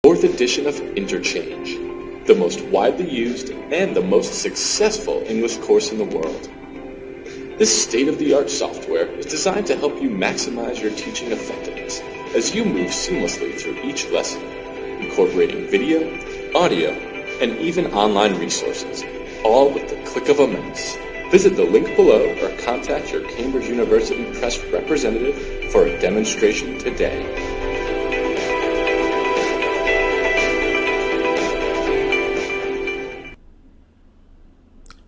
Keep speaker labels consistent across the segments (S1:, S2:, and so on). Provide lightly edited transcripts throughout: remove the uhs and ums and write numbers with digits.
S1: Fourth edition of Interchange, the most widely used and the most successful English course in the world. This state-of-the-art software is designed to help you maximize your teaching effectiveness as you move seamlessly through each lesson, incorporating video, audio, and even online resources, all with the click of a mouse. Visit the link below or contact your Cambridge University Press representative for a demonstration today.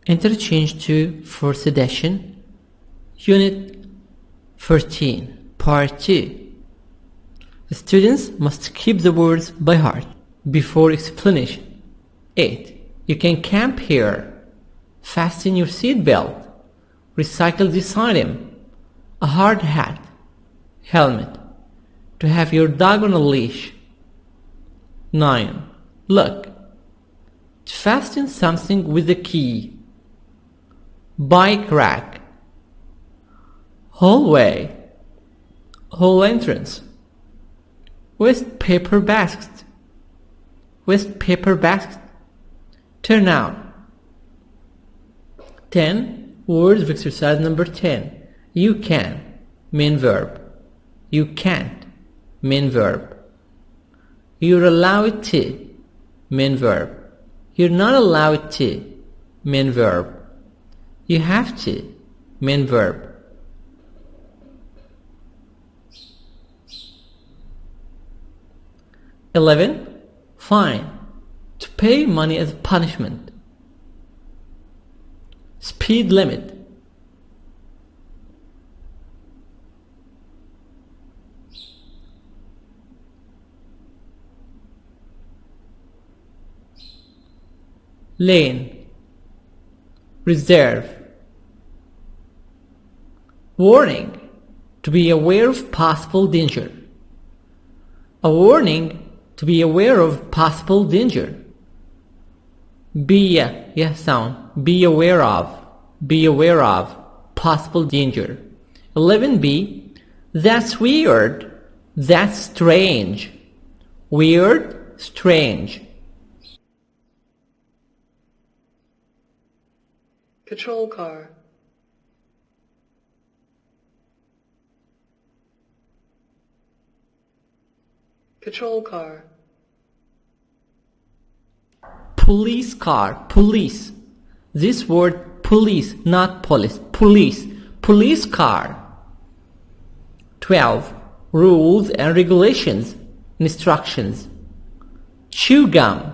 S2: Interchange 2 4th edition, Unit 13, Part 2. The students must keep the words by heart before explanation. 8. You can camp here. Fasten your seat belt. Recycle this item. A hard hat. Helmet. To have your dog on a leash. 9. Look. To fasten something with a key. Bike rack. Hallway. Hall entrance. Waste paper basket. Waste paper basket. Turn out. 10. Words of exercise number 10. You can. Main verb. You can't. Main verb. You're allowed to. Main verb. You're not allowed to. Main verb. You have to. Main verb. 11. Fine. To pay money as punishment. Speed limit. Lane. Reserve. Warning. To be aware of possible danger. A warning to be aware of possible danger. Be sound. Be aware of. Be aware of possible danger. 11b. That's weird. That's strange. Weird, strange.
S3: Patrol car. Patrol car.
S2: Police car. Police. This word police, not police. Police. Police car. 12. Rules and regulations. Instructions. Chew gum.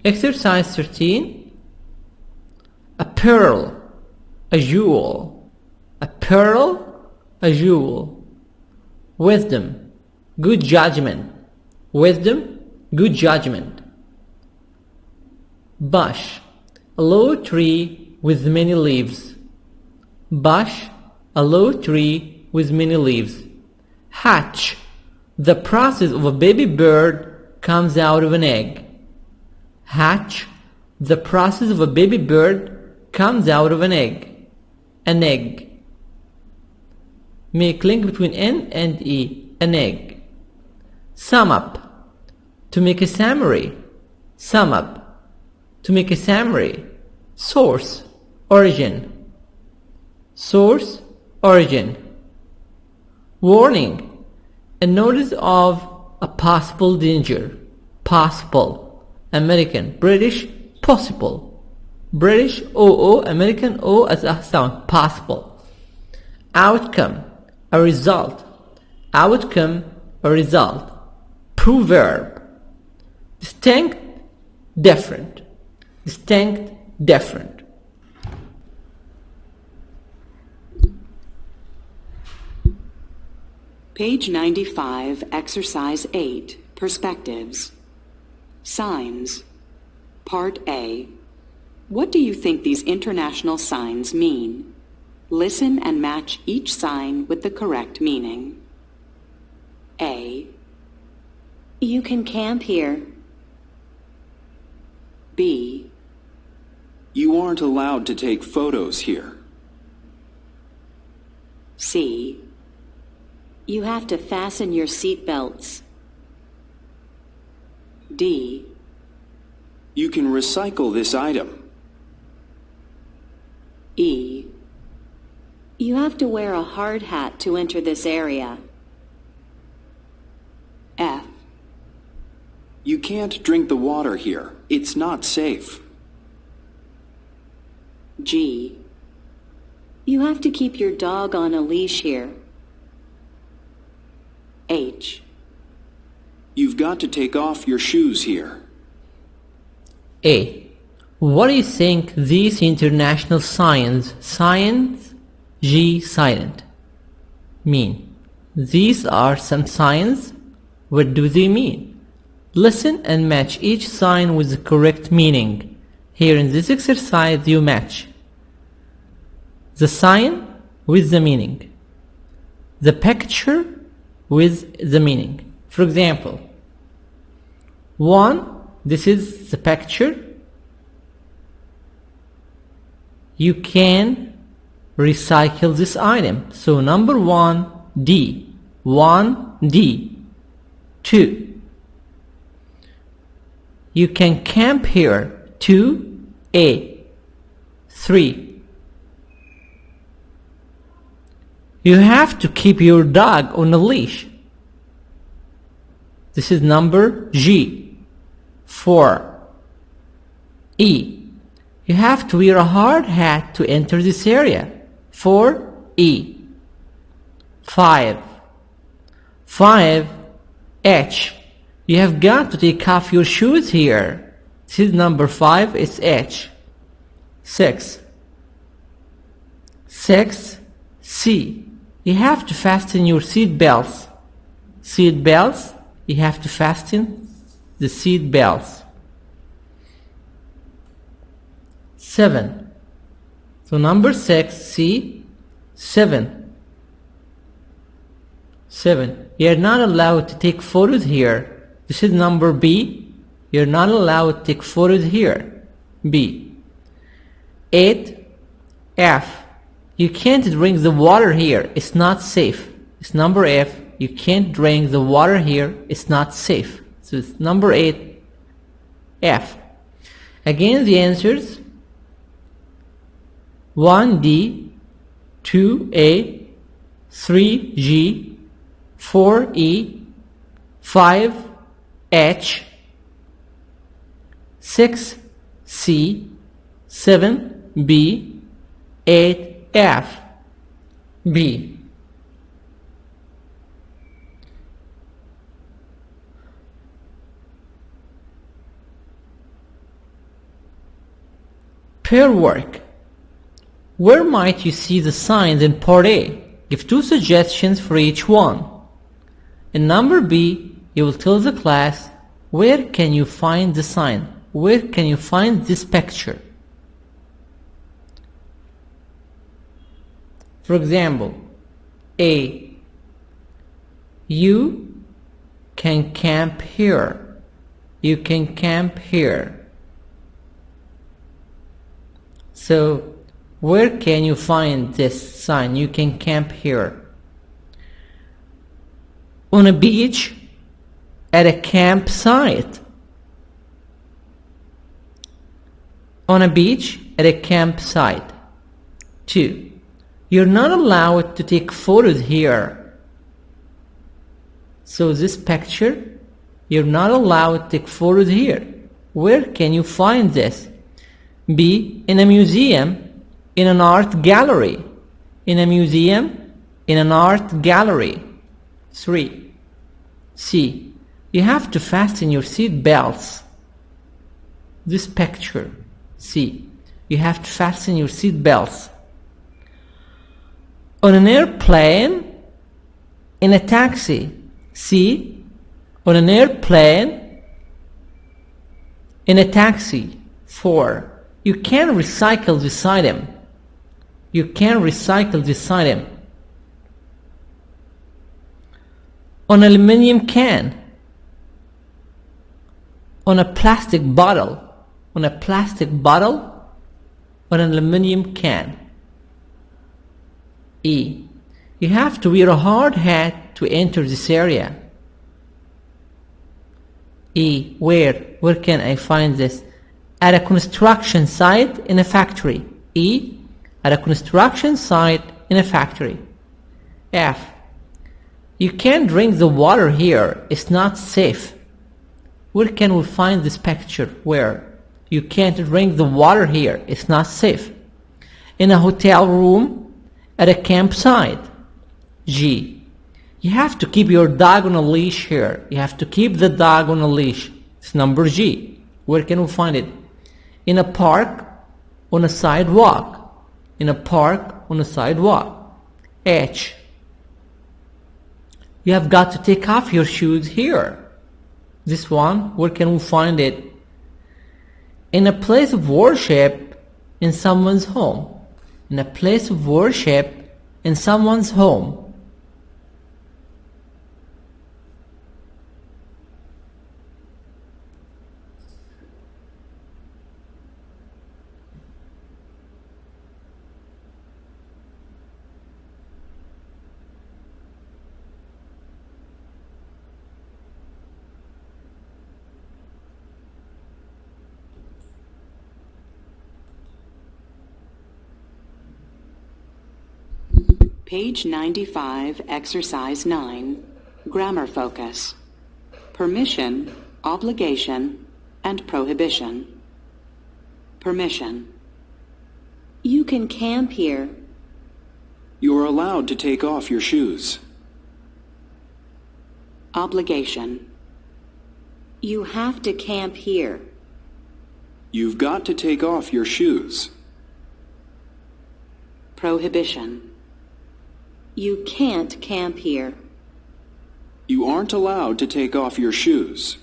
S2: Exercise 13. A pearl. A jewel. A pearl. A jewel. Wisdom. Good judgment. Wisdom. Good judgment. Bush. A low tree with many leaves. Bush. A low tree with many leaves. Hatch. The process of a baby bird comes out of an egg. Hatch. The process of a baby bird comes out of an egg. An egg. Make link between N and E. An egg. Sum up. To make a summary. Sum up. To make a summary. Source. Origin. Source. Origin. Warning. A notice of a possible danger. Possible. American. British. Possible. British OO. American O as a sound. Possible. Outcome. A result. Outcome. A result. Proverb. Distinct. Different. Distinct. Different.
S4: Page 95, Exercise 8, Perspectives. Signs. Part A. What do you think these international signs mean? Listen and match each sign with the correct meaning. A.
S5: You can camp here.
S4: B.
S6: You aren't allowed to take photos here.
S4: C.
S5: You have to fasten your seat belts.
S4: D.
S6: You can recycle this item.
S4: E.
S5: You have to wear a hard hat to enter this area.
S4: F.
S6: You can't drink the water here. It's not safe.
S4: G.
S5: You have to keep your dog on a leash here.
S4: H.
S6: You've got to take off your shoes here.
S2: A. What do you think these international signs, G silent, mean? These are some signs. What do they mean? Listen and match each sign with the correct meaning. Here in this exercise you match the sign with the meaning, the picture with the meaning. For example, 1, this is the picture. You can recycle this item. So number 1, D. 1D. 2. You can camp here. 2A. 3. You have to keep your dog on a leash. This is number G. 4. E. You have to wear a hard hat to enter this area. 4E. 5. H. You have got to take off your shoes here. This is number 5, it's H. 6. C. You have to fasten your seat belts. Seat belts, you have to fasten the seat belts. 7. So number 6, C. 7. You are not allowed to take photos here. This is number B. You are not allowed to take photos here. B. 8. F. You can't drink the water here. It's not safe. It's number F. You can't drink the water here. It's not safe. So it's number 8. F. Again the answers: 1D, 2A, 3G, 4E, 5H, 6C, 7B, 8F. B. Pair work. Where might you see the signs in part A? Give 2 suggestions for each one. In number B, you will tell the class, where can you find the sign? Where can you find this picture? For example, A. You can camp here. You can camp here. So, where can you find this sign? You can camp here. On a beach, at a campsite. On a beach, at a campsite. 2. You're not allowed to take photos here. So this picture, you're not allowed to take photos here. Where can you find this? B. In a museum, in an art gallery. In a museum, in an art gallery. 3. C. You have to fasten your seat belts. This picture. C. You have to fasten your seat belts. On an airplane, in a taxi. C. On an airplane, in a taxi. 4. You can recycle this item. You can recycle this item. On an aluminum can. On a plastic bottle. On a plastic bottle. On an aluminum can. E. You have to wear a hard hat to enter this area? E. Where can I find this? At a construction site in a factory. E. At a construction site in a factory. F. You can't drink the water here. It's not safe. Where can we find this picture? Where? You can't drink the water here. It's not safe. In a hotel room. At a campsite. G. You have to keep your dog on a leash here. You have to keep the dog on a leash. It's number G. Where can we find it? In a park, on a sidewalk. In a park, on a sidewalk. H. You have got to take off your shoes here. This one, where can we find it? In a place of worship, in someone's home. In a place of worship, in someone's home.
S4: Page 95, Exercise 9, Grammar Focus. Permission, obligation, and prohibition. Permission.
S5: You can camp here.
S6: You are allowed to take off your shoes.
S4: Obligation.
S5: You have to camp here.
S6: You've got to take off your shoes.
S4: Prohibition.
S5: You can't camp here.
S6: You aren't allowed to take off your shoes.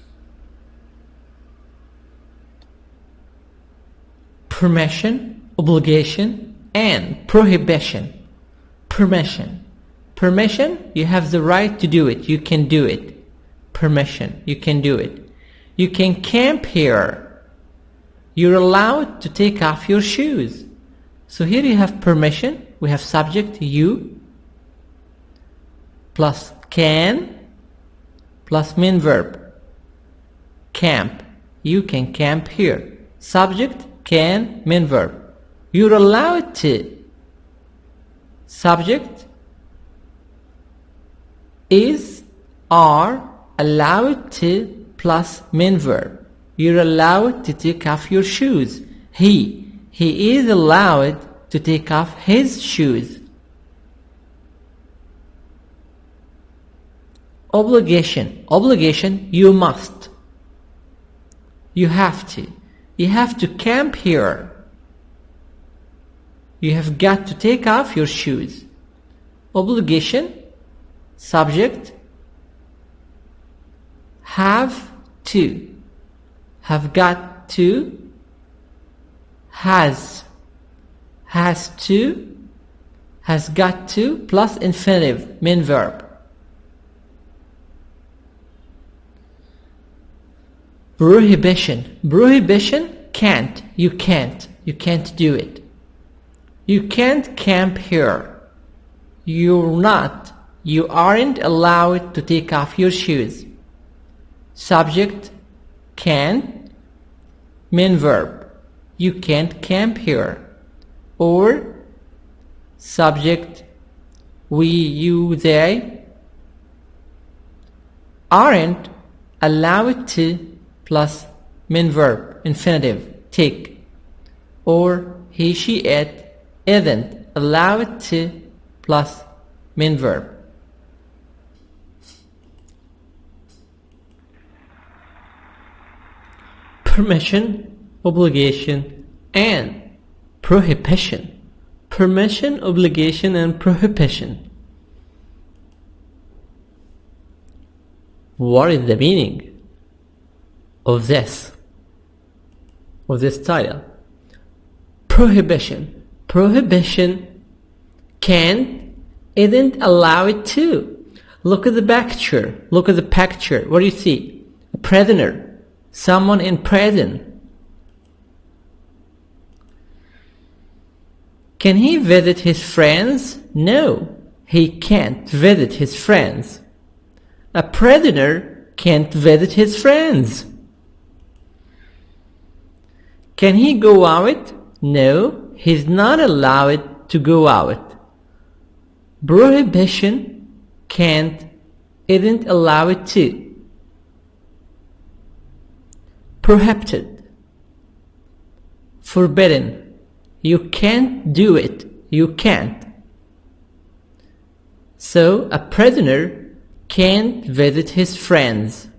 S2: Permission, obligation, and prohibition. Permission. Permission, you have the right to do it. You can do it. Permission, you can do it. You can camp here. You're allowed to take off your shoes. So here you have permission. We have subject, you, plus can, plus main verb. Camp. You can camp here. Subject, can, main verb. You're allowed to. Subject is, are, allowed to, plus main verb. You're allowed to take off your shoes. He is allowed to take off his shoes. Obligation. Obligation, you must. You have to. You have to camp here. You have got to take off your shoes. Obligation, subject, have to. Have got to, has to, has got to, plus infinitive, main verb. Prohibition. Prohibition, can't. You can't. You can't do it. You can't camp here. You aren't allowed to take off your shoes. Subject, can, main verb. You can't camp here. Or subject, we, you, they aren't allowed to, plus main verb, infinitive, take. Or he, she, it isn't allowed to, plus main verb. Permission, obligation, and prohibition. Permission, obligation, and prohibition. What is the meaning of this title? Prohibition. Prohibition, can't, isn't allowed to. Look at the picture. Look at the picture. What do you see? A prisoner. Someone in prison. Can he visit his friends? No, he can't visit his friends. A prisoner can't visit his friends. Can he go out? No, he's not allowed to go out. Prohibition can't isn't allowed to. Prohibited. Forbidden. You can't do it. You can't. So a prisoner can't visit his friends.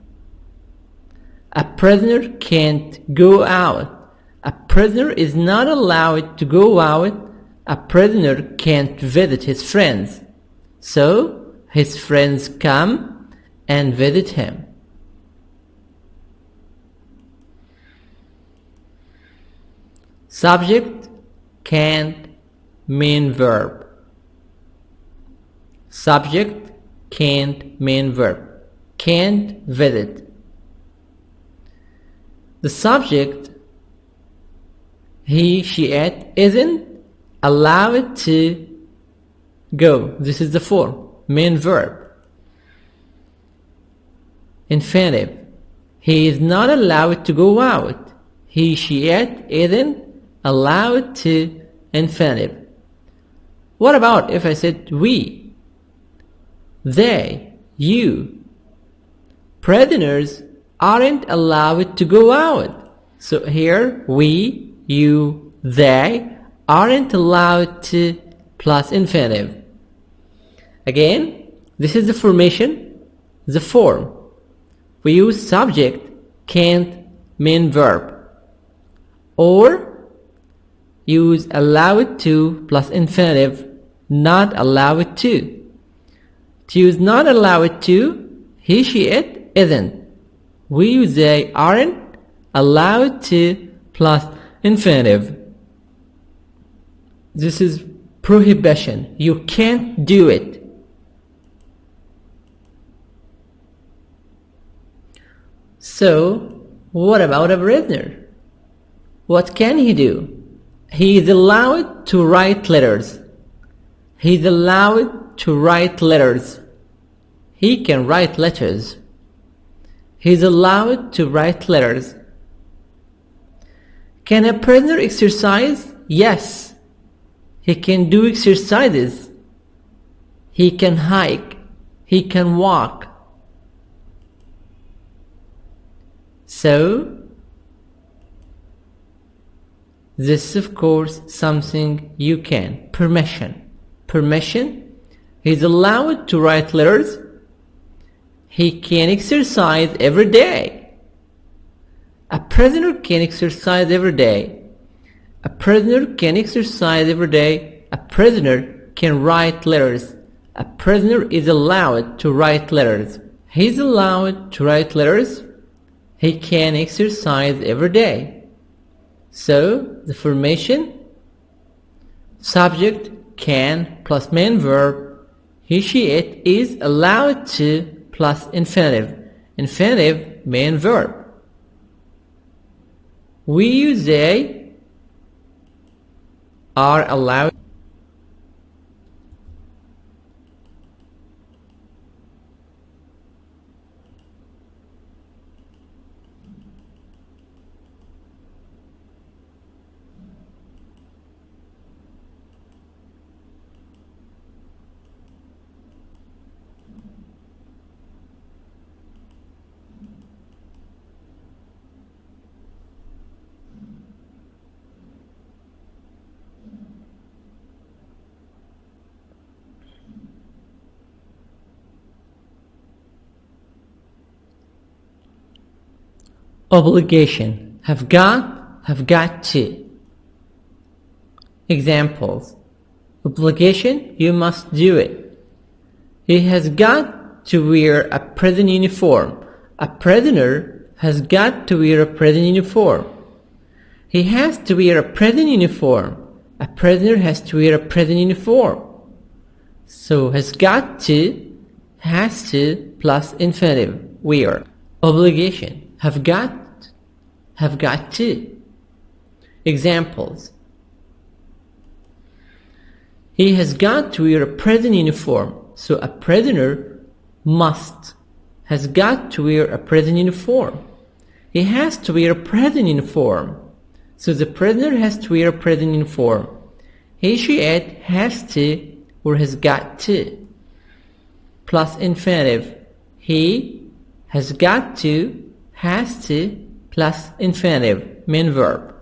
S2: A prisoner can't go out. A prisoner is not allowed to go out. A prisoner can't visit his friends. So his friends come and visit him. Subject can't main verb. Subject can't main verb. Can't visit. The subject he, she, it isn't allowed to go. This is the form. Main verb. Infinitive. He is not allowed to go out. He, she, it isn't allowed to. Infinitive. What about if I said we? They, you. Prisoners aren't allowed to go out. So here we, you, they aren't allowed to plus infinitive. Again, this is the formation, the form. We use subject, can't, main verb. Or use allowed to plus infinitive, not allowed to. To use not allowed to, he, she, it isn't. We use they aren't allowed to plus infinitive. This is prohibition. You can't do it. So, what about a prisoner? What can he do? He is allowed to write letters. He is allowed to write letters. He can write letters. He is allowed to write letters. Can a prisoner exercise? Yes. He can do exercises. He can hike. He can walk. So, this is of course something you can. Permission. Permission. He is allowed to write letters. He can exercise every day. A prisoner can exercise every day. A prisoner can exercise every day. A prisoner can write letters. A prisoner is allowed to write letters. He is allowed to write letters. He can exercise every day. So, the formation, subject, can, plus main verb, he, she, it is allowed to, plus infinitive. Infinitive, main verb. We use they are allowed. Obligation. Have got to. Examples. Obligation, you must do it. He has got to wear a prison uniform. A prisoner has got to wear a prison uniform. He has to wear a prison uniform. A prisoner has to wear a prison uniform. So has got to plus infinitive, wear. Obligation. Have got to. Examples. He has got to wear a prison uniform, so a prisoner must has got to wear a prison uniform. He has to wear a prison uniform. So the prisoner has to wear a prison uniform. He, she, it has to or has got to. Plus infinitive. He has got to, has to, plus infinitive, main verb.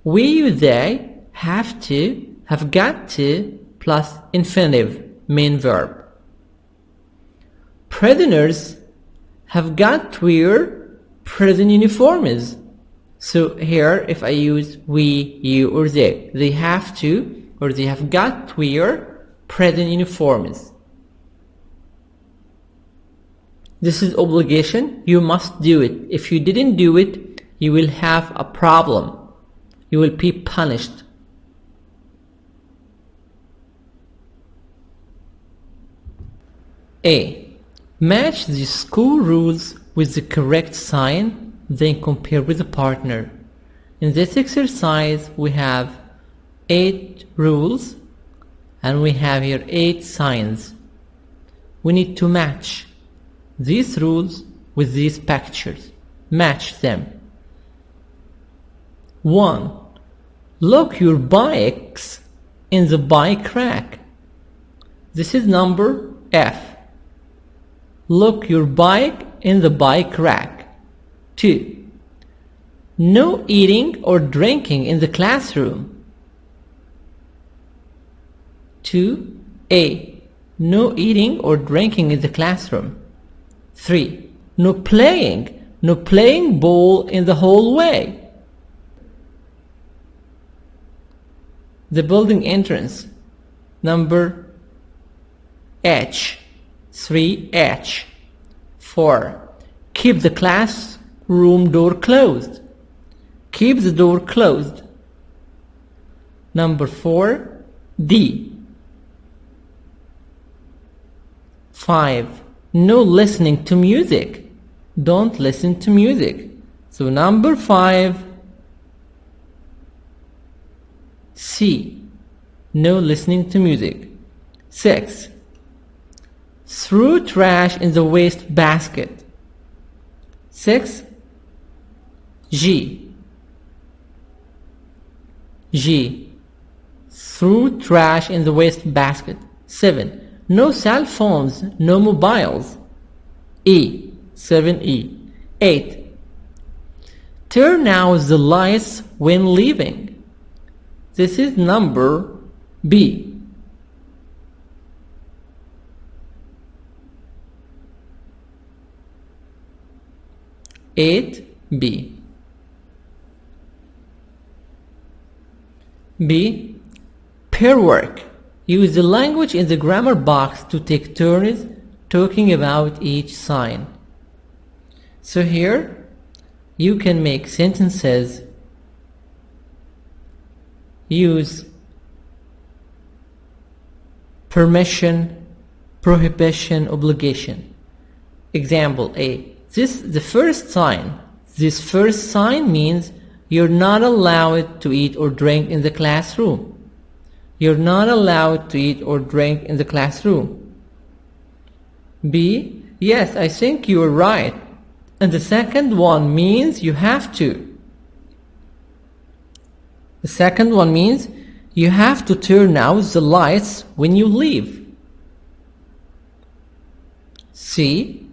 S2: We, you, they have to, have got to, plus infinitive, main verb. Prisoners have got to wear prison uniforms. So here, if I use we, you, or they have to, or they have got to wear prison uniforms. This is obligation. You must do it. If you didn't do it, you will have a problem. You will be punished. A. Match the school rules with the correct sign, then compare with the partner. In this exercise, we have 8 rules and we have here 8 signs. We need to match these rules with these pictures. Match them. 1. Lock your bikes in the bike rack. This is number F. Lock your bike in the bike rack. 2. No eating or drinking in the classroom. 2A. No eating or drinking in the classroom. 3. No playing ball in the hallway. The building entrance. Number H. 3H. 4. Keep the classroom door closed. Keep the door closed. Number 4. D. 5. No listening to music. Don't listen to music. So number 5. C. No listening to music. 6. Throw trash in the waste basket. 6. G. Throw trash in the waste basket. 7. No cell phones, no mobiles. E. 7E. 8. Turn out the lights when leaving. This is number B. 8B. B. Pair work. Use the language in the grammar box to take turns talking about each sign. So here you can make sentences. Use permission, prohibition, obligation. Example A. The first sign. This first sign means you're not allowed to eat or drink in the classroom. You're not allowed to eat or drink in the classroom. B. Yes, I think you're right. And the second one means you have to. The second one means you have to turn out the lights when you leave. C.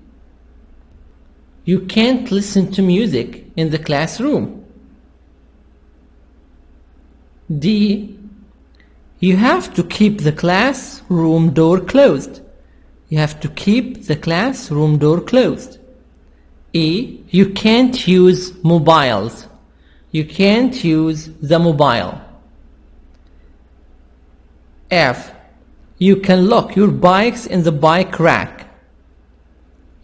S2: You can't listen to music in the classroom. D. You have to keep the classroom door closed. You have to keep the classroom door closed. E. You can't use mobiles. You can't use the mobile. F. You can lock your bikes in the bike rack.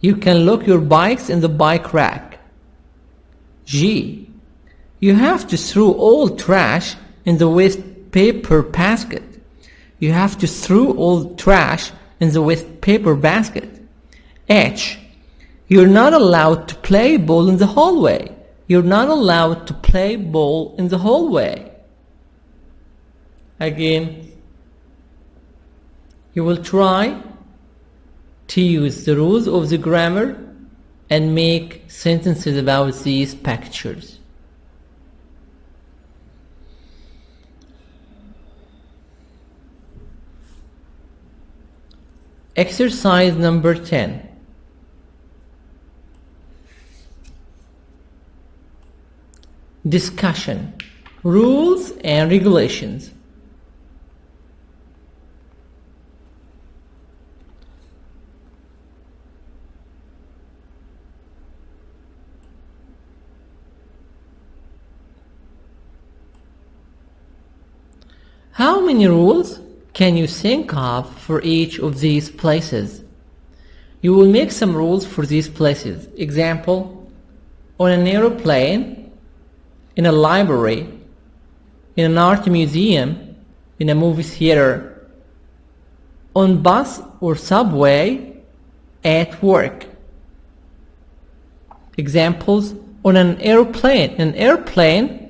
S2: You can lock your bikes in the bike rack. G. You have to throw all trash in the waste paper basket. You have to throw all trash in the waste paper basket. H. You're not allowed to play ball in the hallway. You're not allowed to play ball in the hallway. Again, you will try to use the rules of the grammar and make sentences about these pictures. Exercise number 10. Discussion. Rules and regulations. How many rules can you think of for each of these places? You will make some rules for these places. Example, on an aeroplane, in a library, in an art museum, in a movie theater, on bus or subway, at work. Examples, on an aeroplane. In an airplane,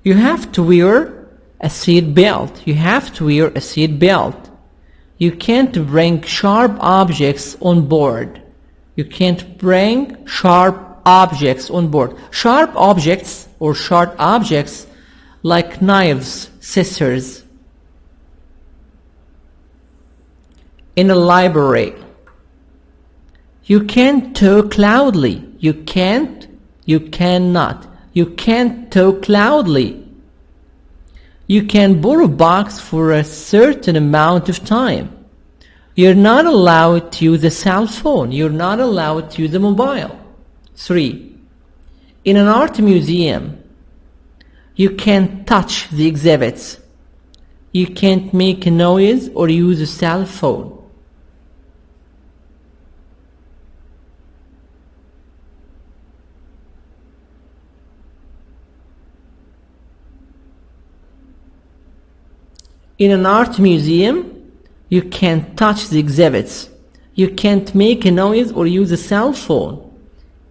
S2: you have to wear a seat belt. You have to wear a seat belt. You can't bring sharp objects on board. You can't bring sharp objects on board. Sharp objects or sharp objects like knives, scissors. In a library, you can't talk loudly. You cannot. You can't talk loudly. You can borrow a box for a certain amount of time. You're not allowed to use a cell phone. You're not allowed to use a mobile. 3. In an art museum, you can't touch the exhibits. You can't make a noise or use a cell phone. In an art museum, you can't touch the exhibits. You can't make a noise or use a cell phone.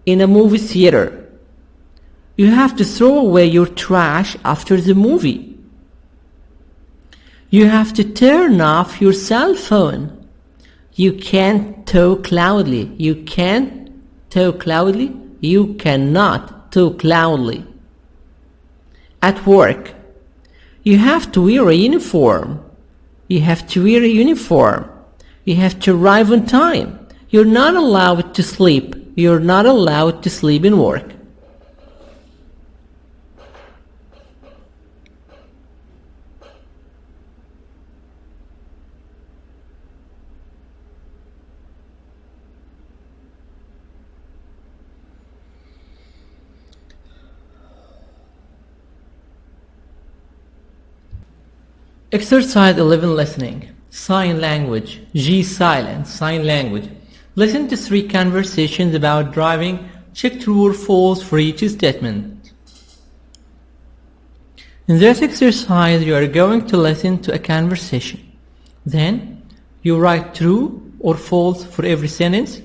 S2: In a movie theater, you have to throw away your trash after the movie. You have to turn off your cell phone. You can't talk loudly. You can't talk loudly. You cannot talk loudly. At work, you have to wear a uniform. You have to wear a uniform. You have to arrive on time. You're not allowed to sleep. You're not allowed to sleep in work. Exercise 11 listening. Sign language. G silent. Sign language. Listen to 3 conversations about driving. Check true or false for each statement. In this exercise, you are going to listen to a conversation. Then, you write true or false for every sentence.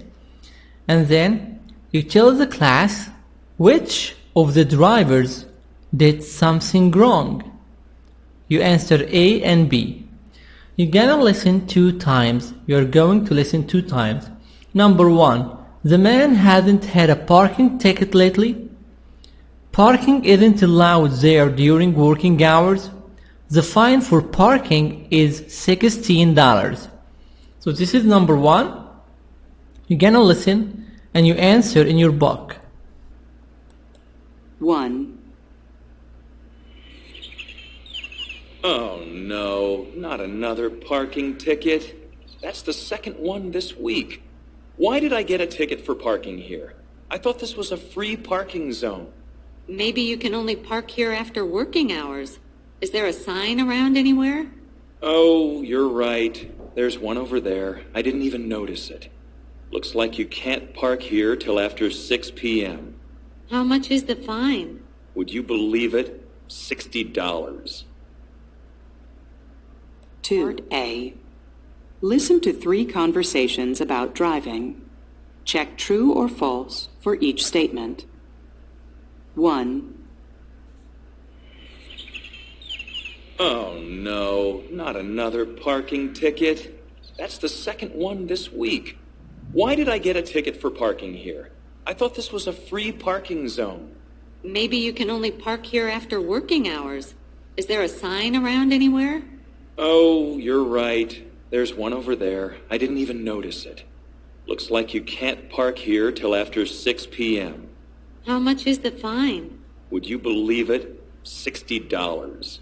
S2: And then, you tell the class which of the drivers did something wrong. You answer A and B. You're gonna listen 2 times. You're going to listen 2 times. Number 1. The man hasn't had a parking ticket lately. Parking isn't allowed there during working hours. The fine for parking is $16. So this is number 1. You're gonna listen and you answer in your book.
S4: 1.
S6: Oh no, not another parking ticket. That's the second one this week. Why did I get a ticket for parking here? I thought this was a free parking zone.
S5: Maybe you can only park here after working hours. Is there a sign around anywhere?
S6: Oh, you're right. There's one over there. I didn't even notice it. Looks like you can't park here till after 6 p.m.
S5: How much is the fine?
S6: Would you believe it? $60.
S4: 2. Part A. Listen to 3 conversations about driving. Check true or false for each statement. 1.
S6: Oh no, not another parking ticket. That's the second one this week. Why did I get a ticket for parking here? I thought this was a free parking zone.
S5: Maybe you can only park here after working hours. Is there a sign around anywhere?
S6: Oh, you're right. There's one over there. I didn't even notice it. Looks like you can't park here till after 6 p.m.
S5: How much is the fine?
S6: Would you believe it? $60.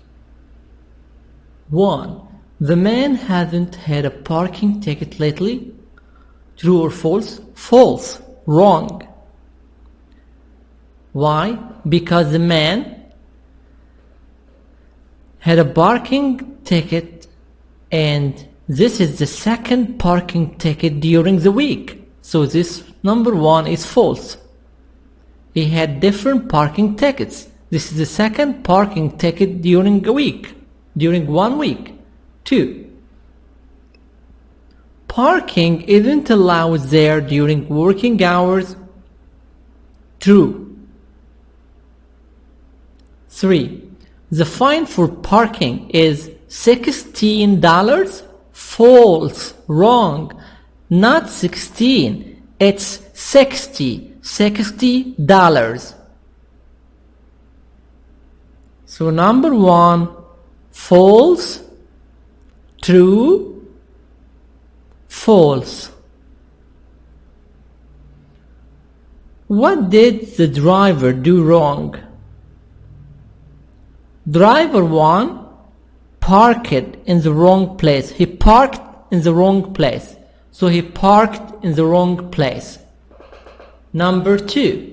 S2: 1. The man hasn't had a parking ticket lately. True or false? False. Wrong. Why? Because the man had a parking ticket and this is the second parking ticket during the week. So this number 1 is false. He had different parking tickets. This is the second parking ticket during a week. During 1 week. 2. Parking isn't allowed there during working hours. True. 3. The fine for parking is $16. False. Wrong. Not 16. It's 60. $60. So number 1, false. True. False. What did the driver do wrong? Driver 1 parked in the wrong place. He parked in the wrong place. So he parked in the wrong place. Number 2.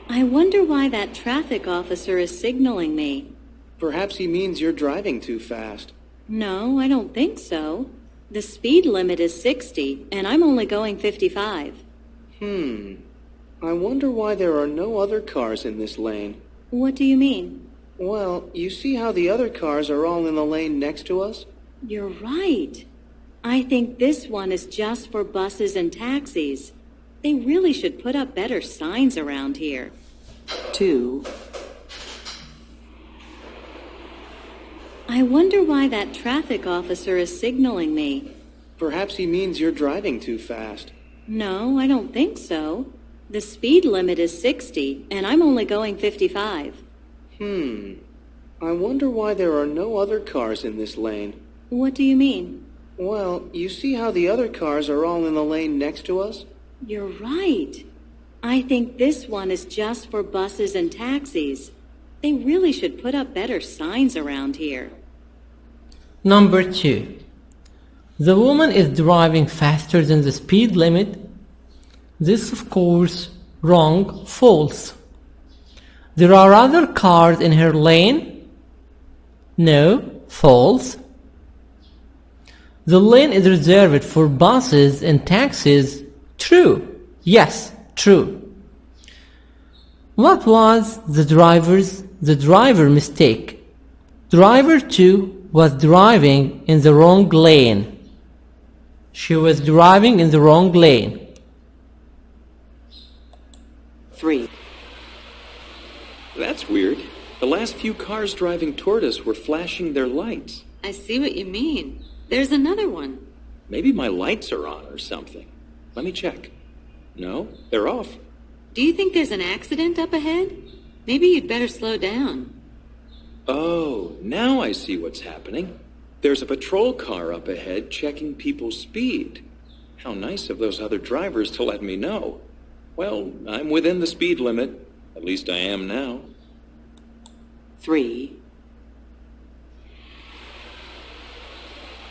S7: I wonder why that traffic officer is signaling me.
S8: Perhaps he means you're driving too fast.
S7: No, I don't think so. The speed limit is 60, and I'm only going 55.
S8: I wonder why there are no other cars in this lane.
S7: What do you mean?
S8: Well, you see how the other cars are all in the lane next to us?
S7: You're right. I think this one is just for buses and taxis. They really should put up better signs around here.
S4: 2.
S7: I wonder why that traffic officer is signaling me.
S8: Perhaps he means you're driving too fast.
S7: No, I don't think so. The speed limit is 60, and I'm only going 55.
S8: I wonder why there are no other cars in this lane.
S7: What do you mean?
S8: Well, you see how the other cars are all in the lane next to us?
S7: You're right. I think this one is just for buses and taxis. They really should put up better signs around here.
S2: Number 2. The woman is driving faster than the speed limit. This, of course, wrong, false. There are other cars in her lane. No, false. The lane is reserved for buses and taxis. True. Yes, true. What was the driver mistake? Driver 2 was driving in the wrong lane. She was driving in the wrong lane.
S4: 3.
S6: That's weird. The last few cars driving toward us were flashing their lights.
S5: I see what you mean. There's another one.
S6: Maybe my lights are on or something. Let me check. No, they're off.
S5: Do you think there's an accident up ahead? Maybe you'd better slow down.
S6: Oh, now I see what's happening. There's a patrol car up ahead checking people's speed. How nice of those other drivers to let me know. Well, I'm within the speed limit. At least I am now.
S4: 3.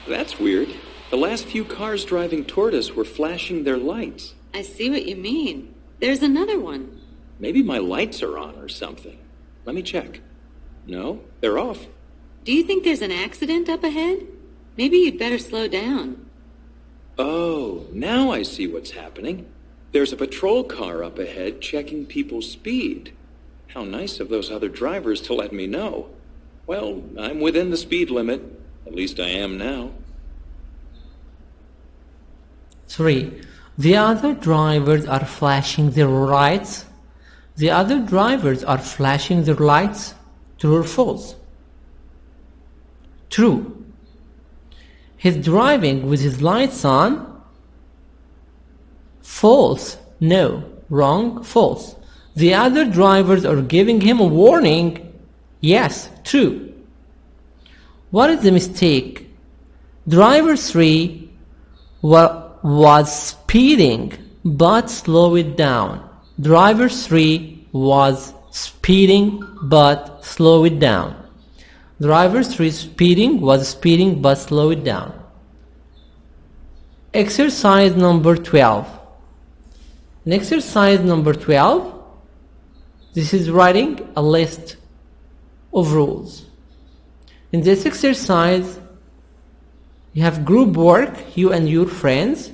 S6: That's weird. The last few cars driving toward us were flashing their lights.
S5: I see what you mean. There's another one.
S6: Maybe my lights are on or something. Let me check. No, they're off.
S5: Do you think there's an accident up ahead? Maybe you'd better slow down.
S6: Oh, now I see what's happening. There's a patrol car up ahead checking people's speed. How nice of those other drivers to let me know. Well, I'm within the speed limit. At least I am now.
S2: 3. The other drivers are flashing their lights. The other drivers are flashing their lights. True or false? True. He's driving with his lights on. False. No. Wrong. False. The other drivers are giving him a warning. Yes. True. What is the mistake? Driver 3 was speeding but slow it down. Driver 3 was speeding but slow it down. Driver 3 was speeding but slow it down. Exercise number 12. In exercise number 12, this is writing a list of rules. In this exercise, you have group work, you and your friends.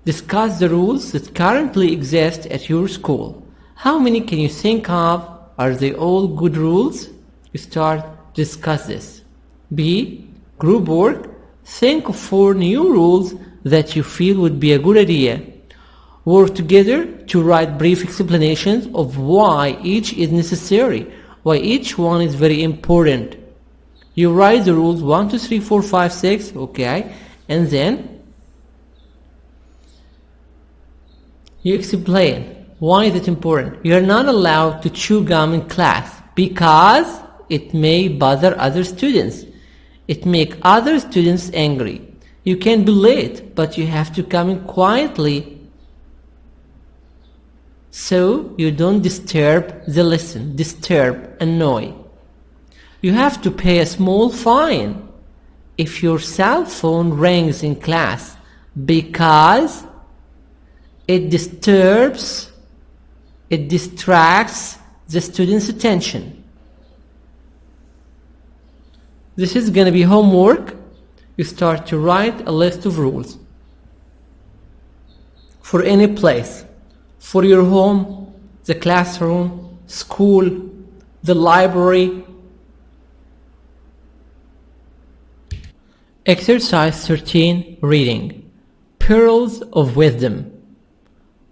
S2: Discuss the rules that currently exist at your school. How many can you think of? Are they all good rules? You start to discuss this. B. Group work. Think of 4 new rules that you feel would be a good idea. Work together to write brief explanations of why each is necessary, why each one is very important. You write the rules 1, 2, 3, 4, 5, 6, okay, and then you explain why is it important. You are not allowed to chew gum in class because it may bother other students. It makes other students angry. You can be late, but you have to come in quietly so you don't disturb the lesson, annoy. You have to pay a small fine if your cell phone rings in class because it distracts the student's attention. This is going to be homework. You start to write a list of rules for any place, for your home, the classroom, school, the library. Exercise 13, reading. Pearls of wisdom.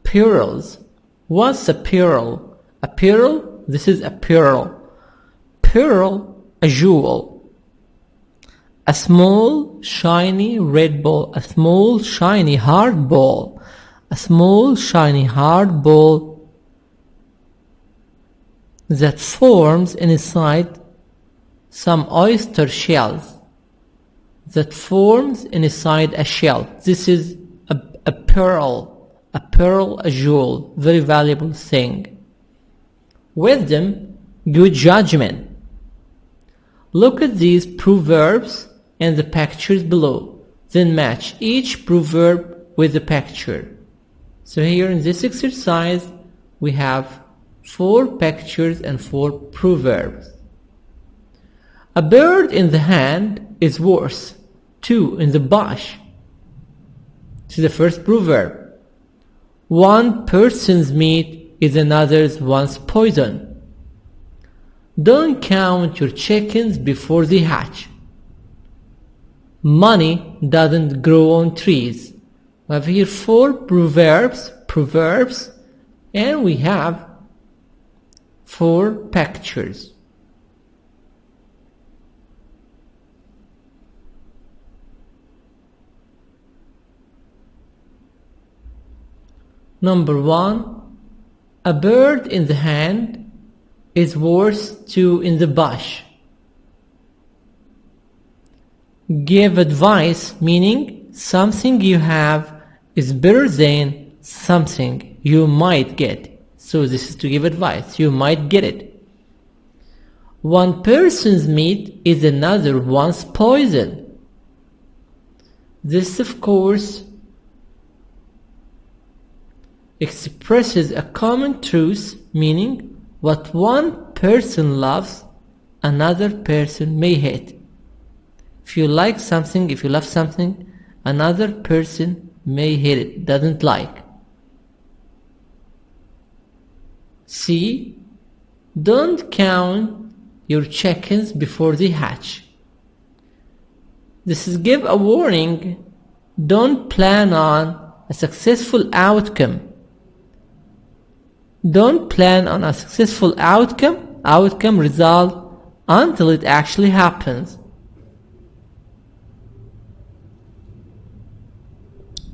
S2: Pearls. What's a pearl? A pearl? This is a pearl. Pearl, a jewel. A small, shiny red ball. A small, shiny hard ball. A small, shiny hard ball that forms inside some oyster shells. That forms inside a shell. This is a pearl, a jewel, very valuable thing. Wisdom, good judgment. Look at these proverbs and the pictures below. Then match each proverb with the picture. So here in this exercise, we have 4 pictures and 4 proverbs. A bird in the hand is worth 2 in the bush. This is the first proverb. One person's meat is another's one's poison. Don't count your chickens before they hatch. Money doesn't grow on trees. We have here 4 proverbs, and we have 4 pictures. Number 1, a bird in the hand is worth 2 in the bush. Give advice, meaning something you have is better than something you might get. So this is to give advice. You might get it. One person's meat is another one's poison. This, of course, expresses a common truth, meaning what one person loves, another person may hate. If you like something, if you love something, another person may hate it, doesn't like. C. Don't count your chickens before they hatch. This is give a warning. Don't plan on a successful outcome Don't plan on a successful outcome result until it actually happens.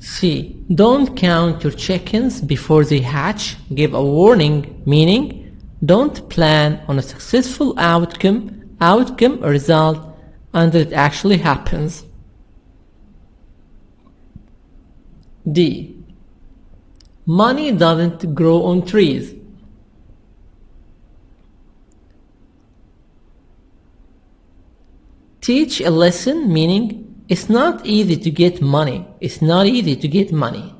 S2: C. Don't count your chickens before they hatch. Give a warning, meaning don't plan on a successful outcome or result until it actually happens. D. Money doesn't grow on trees. Teach a lesson, meaning it's not easy to get money. It's not easy to get money.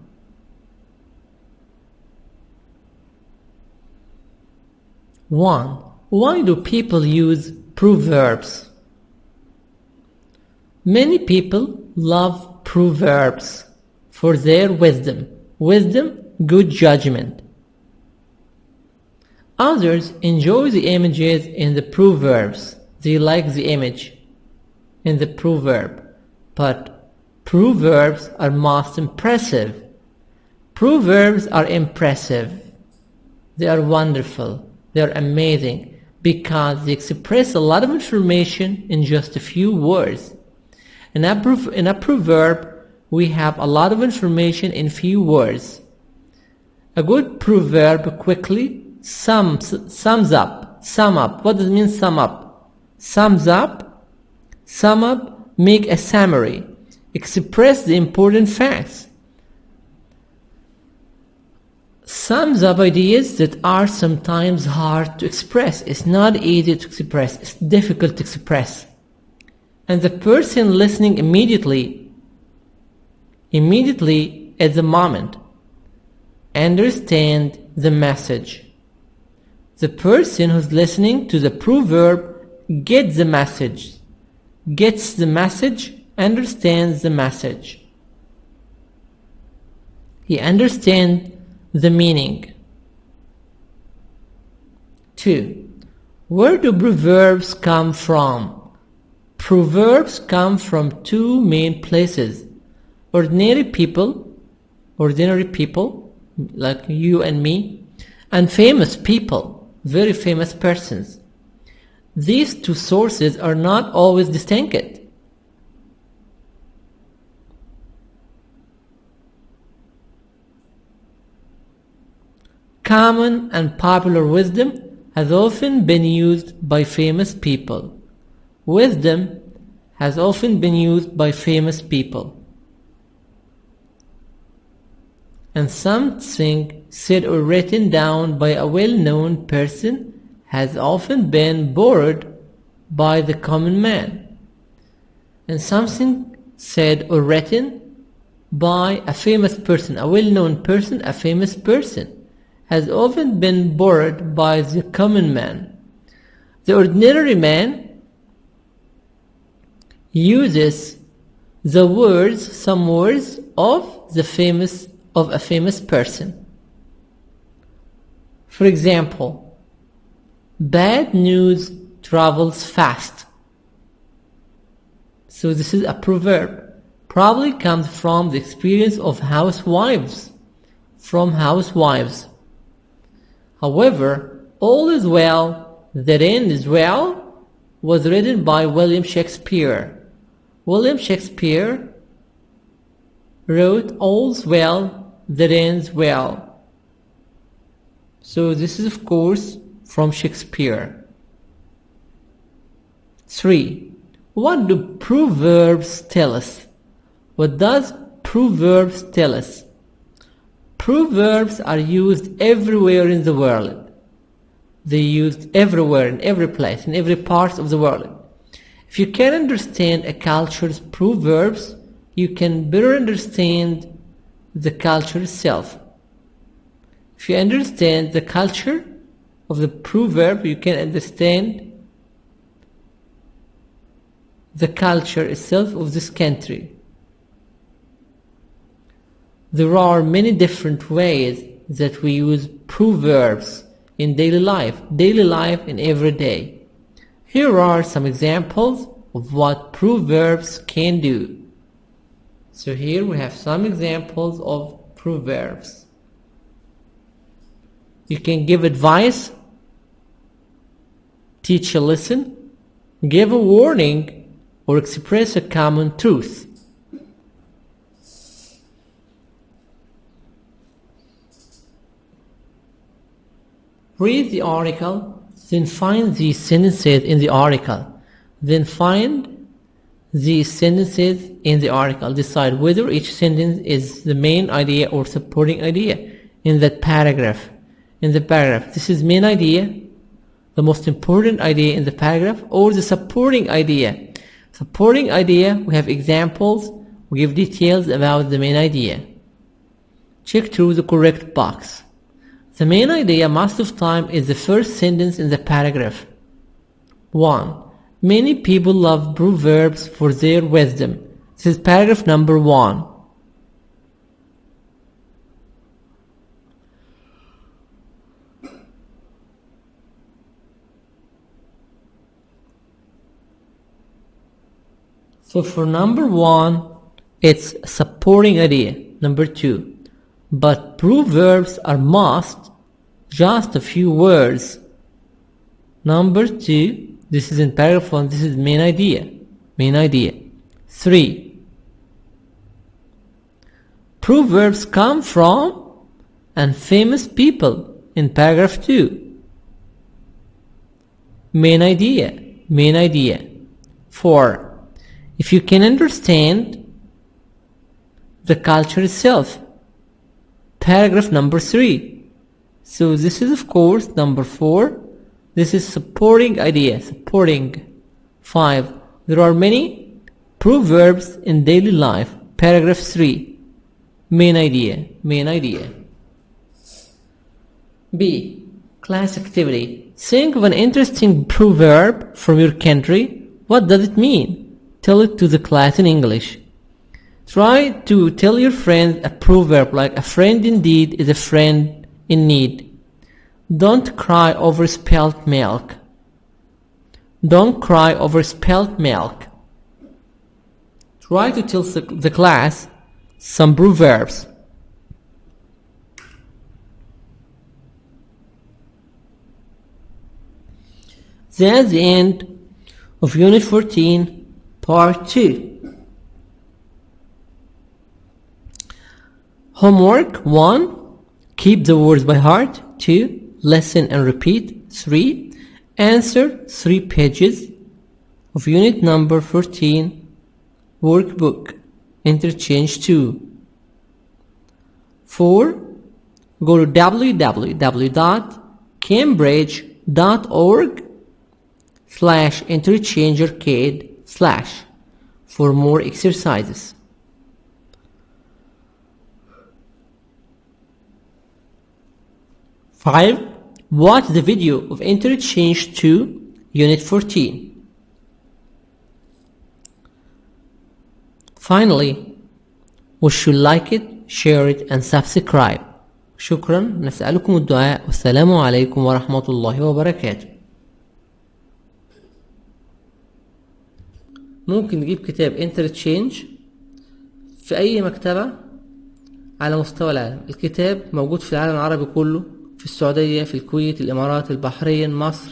S2: One. Why do people use proverbs? Many people love proverbs for their wisdom, good judgment. Others enjoy the images in the proverbs. They like the image in the proverb. But proverbs are most impressive. Proverbs are impressive. They are wonderful. They are amazing because they express a lot of information in just a few words. In a proverb, we have a lot of information in few words. A good proverb quickly sums up. Sum up. What does it mean, sum up? Sums up. Sum up. Make a summary. Express the important facts. Sums up ideas that are sometimes hard to express. It's not easy to express. It's difficult to express. And the person listening immediately at the moment understand the message. The person who's listening to the proverb gets the message, understands the message. He understands the meaning. 2. Where do proverbs come from? Proverbs come from two main places. Ordinary people like you and me, and famous people, very famous persons. These two sources are not always distinct. Common and popular wisdom has often been used by famous people. Wisdom has often been used by famous people. And something said or written down by a well-known person has often been borrowed by the common man. And something said or written by a famous person, a well-known person, a famous person, has often been borrowed by the common man. The ordinary man uses some words of a famous person. For example, bad news travels fast. So this is a proverb. Probably comes from the experience of housewives. However, all is well that ends well was written by William Shakespeare. William Shakespeare wrote All's Well that Ends Well. So this is of course from Shakespeare. 3. What do proverbs tell us? What does proverbs tell us? Proverbs are used everywhere in the world. They're used everywhere, in every place, in every part of the world. If you can understand a culture's proverbs, you can better understand the culture itself. If you understand the culture of the proverb, you can understand the culture itself of this country. There are many different ways that we use proverbs in daily life in every day. Here are some examples of what proverbs can do. So here we have some examples of proverbs. You can give advice, teach a lesson, give a warning, or express a common truth. Read the article, then find the sentences in the article. Then find the sentences in the article. Decide whether each sentence is the main idea or supporting idea in that paragraph. In the paragraph, this is main idea, the most important idea in the paragraph, or the supporting idea. Supporting idea, we have examples, we give details about the main idea. Check through the correct box. The main idea most of the time is the first sentence in the paragraph. 1. Many people love proverbs for their wisdom. This is paragraph number 1. So for number 1, it's supporting idea. Number 2, but proverbs are must, just a few words. Number 2, this is in paragraph 1, this is main idea. Main idea. 3, proverbs come from and famous people in paragraph 2. Main idea. Main idea. 4, if you can understand the culture itself. Paragraph number 3. So this is of course number 4. This is supporting idea. Supporting. 5. There are many proverbs in daily life. Paragraph 3. Main idea. Main idea. B. Class activity. Think of an interesting proverb from your country. What does it mean? Tell it to the class in English. Try to tell your friends a proverb like a friend indeed is a friend in need. Don't cry over spilt milk. Don't cry over spilt milk. Try to tell the class some proverbs. That's the end of Unit 14, Part 2. Homework 1. Keep the words by heart. 2. Listen and repeat. 3. Answer 3 pages of Unit number 14, Workbook, Interchange 2. 4. Go to www.cambridge.org/interchangearcade/ for more exercises. 5. Watch the video of Interchange 2, Unit 14. Finally, we should like it, share it and subscribe. شكرا، نسألكم الدعاء، والسلام عليكم ورحمة الله وبركاته. ممكن نجيب كتاب Interchange في أي مكتبة على مستوى العالم. الكتاب موجود في العالم العربي كله، في السعودية، في الكويت، الإمارات، البحرين، مصر،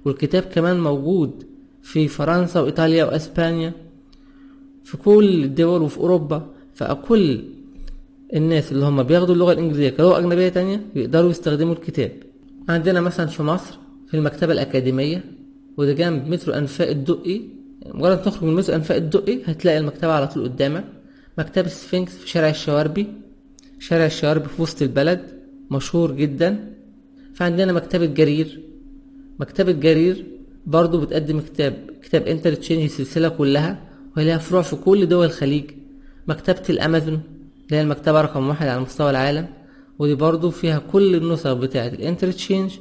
S2: والكتاب كمان موجود في فرنسا وإيطاليا وأسبانيا، في كل الدول وفي أوروبا. فكل الناس اللي هم بياخدوا اللغة الإنجليزية كلغة أجنبية تانية يقدروا يستخدموا الكتاب. عندنا مثلا في مصر في المكتبة الأكاديمية، وده جنب مترو أنفاق الدقي. مجرد تخرج من مترو أنفاق الدقي هتلاقي المكتبة على طول قدامك. مكتبة سفنكس في شارع الشواربي. شارع الشواربي في وسط البلد مشهور جدا. فعندنا مكتبة جرير. مكتبة جرير برضو بتقدم كتاب انترتشينج السلسلة كلها، وهي لها فروع في كل دول الخليج. مكتبة الامازون اللي هي المكتبة رقم 1 على مستوى العالم، ودي برضو فيها كل النسخ بتاعة الانترتشينج